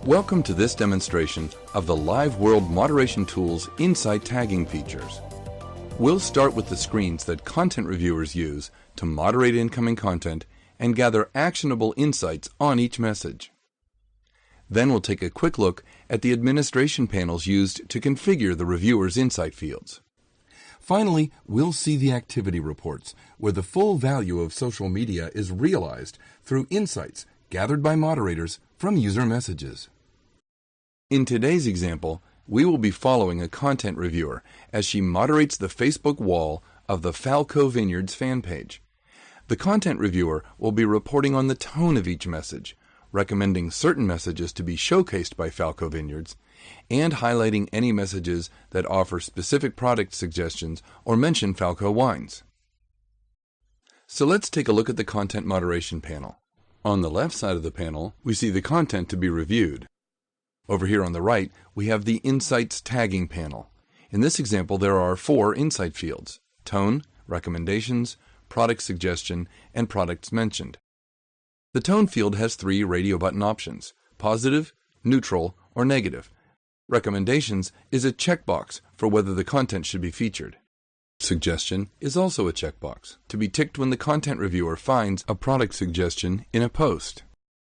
Welcome to this demonstration of the LiveWorld Moderation Tool's Insight Tagging features. We'll start with the screens that content reviewers use to moderate incoming content and gather actionable insights on each message. Then we'll take a quick look at the administration panels used to configure the reviewer's insight fields. Finally, we'll see the activity reports, where the full value of social media is realized through insights gathered by moderators from user messages. In today's example, we will be following a content reviewer as she moderates the Facebook wall of the Falco Vineyards fan page. The content reviewer will be reporting on the tone of each message, recommending certain messages to be showcased by Falco Vineyards, and highlighting any messages that offer specific product suggestions or mention Falco wines. So let's take a look at the content moderation panel. On the left side of the panel, we see the content to be reviewed. Over here on the right, we have the Insights Tagging panel. In this example, there are 4 insight fields: tone, recommendations, product suggestion, and products mentioned. The tone field has 3 radio button options: positive, neutral, or negative. Recommendations is a checkbox for whether the content should be featured. Suggestion is also a checkbox, to be ticked when the content reviewer finds a product suggestion in a post.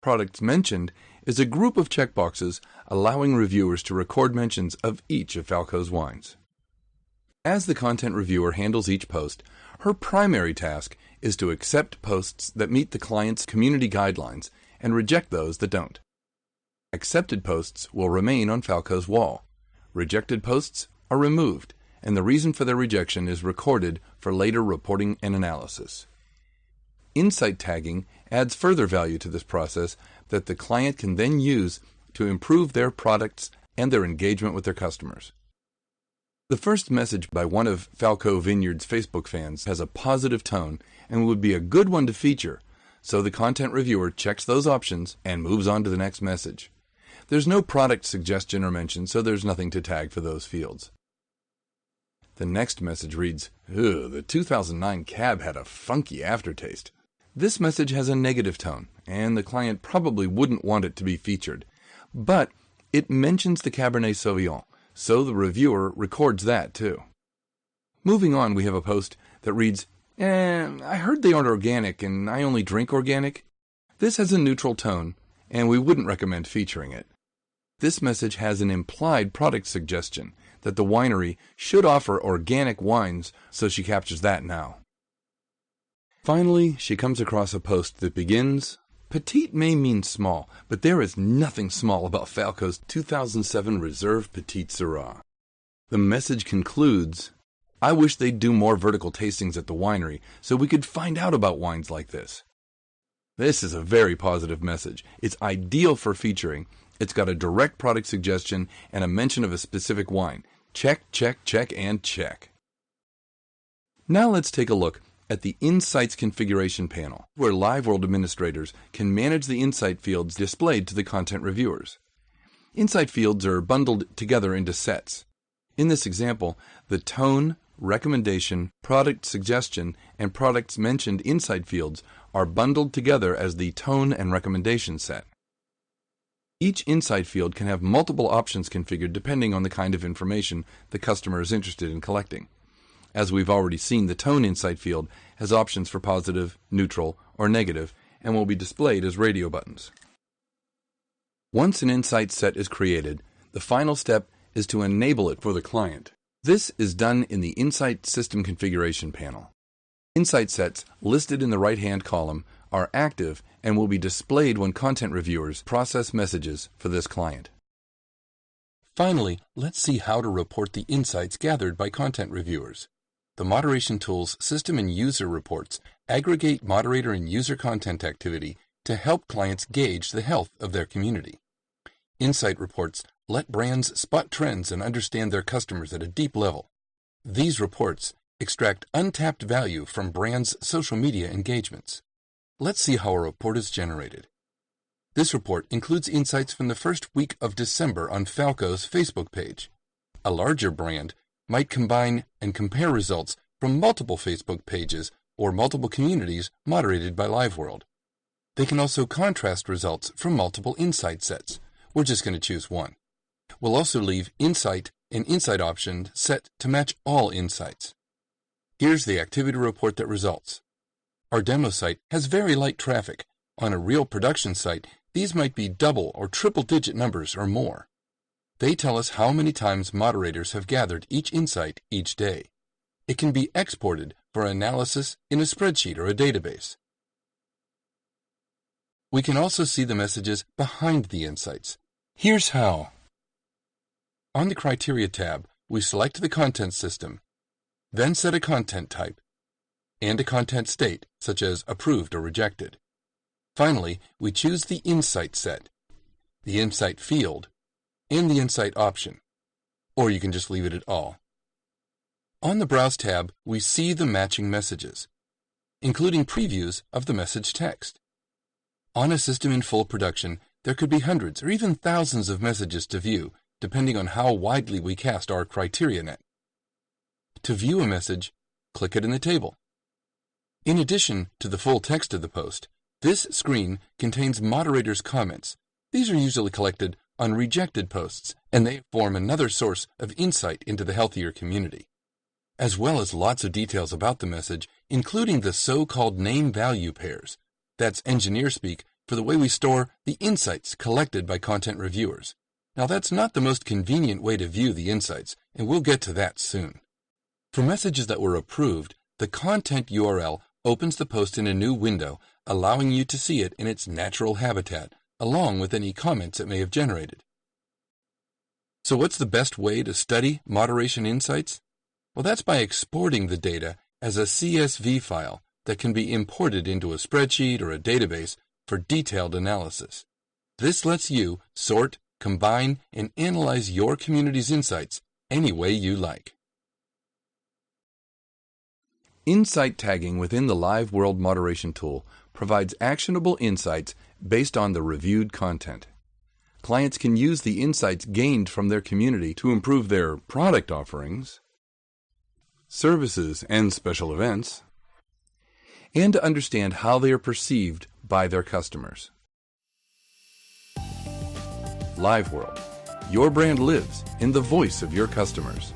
Products mentioned is a group of checkboxes allowing reviewers to record mentions of each of Falco's wines. As the content reviewer handles each post, her primary task is to accept posts that meet the client's community guidelines and reject those that don't. Accepted posts will remain on Falco's wall. Rejected posts are removed, and the reason for their rejection is recorded for later reporting and analysis. Insight tagging adds further value to this process that the client can then use to improve their products and their engagement with their customers. The first message by one of Falco Vineyards' Facebook fans has a positive tone and would be a good one to feature, so the content reviewer checks those options and moves on to the next message. There's no product suggestion or mention, so there's nothing to tag for those fields. The next message reads, "Ugh, the 2009 cab had a funky aftertaste." This message has a negative tone, and the client probably wouldn't want it to be featured. But it mentions the Cabernet Sauvignon, so the reviewer records that too. Moving on, we have a post that reads, I heard they aren't organic and I only drink organic. This has a neutral tone, and we wouldn't recommend featuring it. This message has an implied product suggestion that the winery should offer organic wines, so she captures that now. Finally, she comes across a post that begins, "Petite may mean small, but there is nothing small about Falco's 2007 Reserve Petite Syrah." The message concludes, "I wish they'd do more vertical tastings at the winery so we could find out about wines like this." This is a very positive message. It's ideal for featuring. It's got a direct product suggestion and a mention of a specific wine. Check, check, check, and check. Now let's take a look at the Insights Configuration panel, where LiveWorld administrators can manage the insight fields displayed to the content reviewers. Insight fields are bundled together into sets. In this example, the tone, recommendation, product suggestion, and products mentioned insight fields are bundled together as the tone and recommendation set. Each insight field can have multiple options configured depending on the kind of information the customer is interested in collecting. As we've already seen, the tone insight field has options for positive, neutral, or negative, and will be displayed as radio buttons. Once an insight set is created, the final step is to enable it for the client. This is done in the Insight System Configuration panel. Insight sets listed in the right-hand column are active and will be displayed when content reviewers process messages for this client. Finally, let's see how to report the insights gathered by content reviewers. The Moderation Tool's System and User Reports aggregate moderator and user content activity to help clients gauge the health of their community. Insight reports let brands spot trends and understand their customers at a deep level. These reports extract untapped value from brands' social media engagements. Let's see how a report is generated. This report includes insights from the first week of December on Falco's Facebook page. A larger brand might combine and compare results from multiple Facebook pages or multiple communities moderated by LiveWorld. They can also contrast results from multiple insight sets, We're just going to choose one. We'll also leave Insight and Insight option set to match all insights. Here's the activity report that results. Our demo site has very light traffic. On a real production site, these might be double or triple-digit numbers or more. They tell us how many times moderators have gathered each insight each day. It can be exported for analysis in a spreadsheet or a database. We can also see the messages behind the insights. Here's how. On the Criteria tab, we select the content system, then set a content type and a content state, such as approved or rejected. Finally, we choose the Insight set, the Insight field, and the Insight option, or you can just leave it at all. On the Browse tab, we see the matching messages, including previews of the message text. On a system in full production, there could be hundreds or even thousands of messages to view, depending on how widely we cast our criteria net. To view a message, click it in the table. In addition to the full text of the post, this screen contains moderators' comments. These are usually collected on rejected posts, and they form another source of insight into the healthier community, as well as lots of details about the message, including the so-called name-value pairs. That's engineer speak for the way we store the insights collected by content reviewers. Now, that's not the most convenient way to view the insights, and we'll get to that soon. For messages that were approved, the content URL opens the post in a new window, allowing you to see it in its natural habitat, along with any comments it may have generated. So what's the best way to study moderation insights? Well, that's by exporting the data as a CSV file that can be imported into a spreadsheet or a database for detailed analysis. This lets you sort, combine, and analyze your community's insights any way you like. Insight tagging within the LiveWorld Moderation tool provides actionable insights based on the reviewed content. Clients can use the insights gained from their community to improve their product offerings, services, and special events, and to understand how they are perceived by their customers. LiveWorld. Your brand lives in the voice of your customers.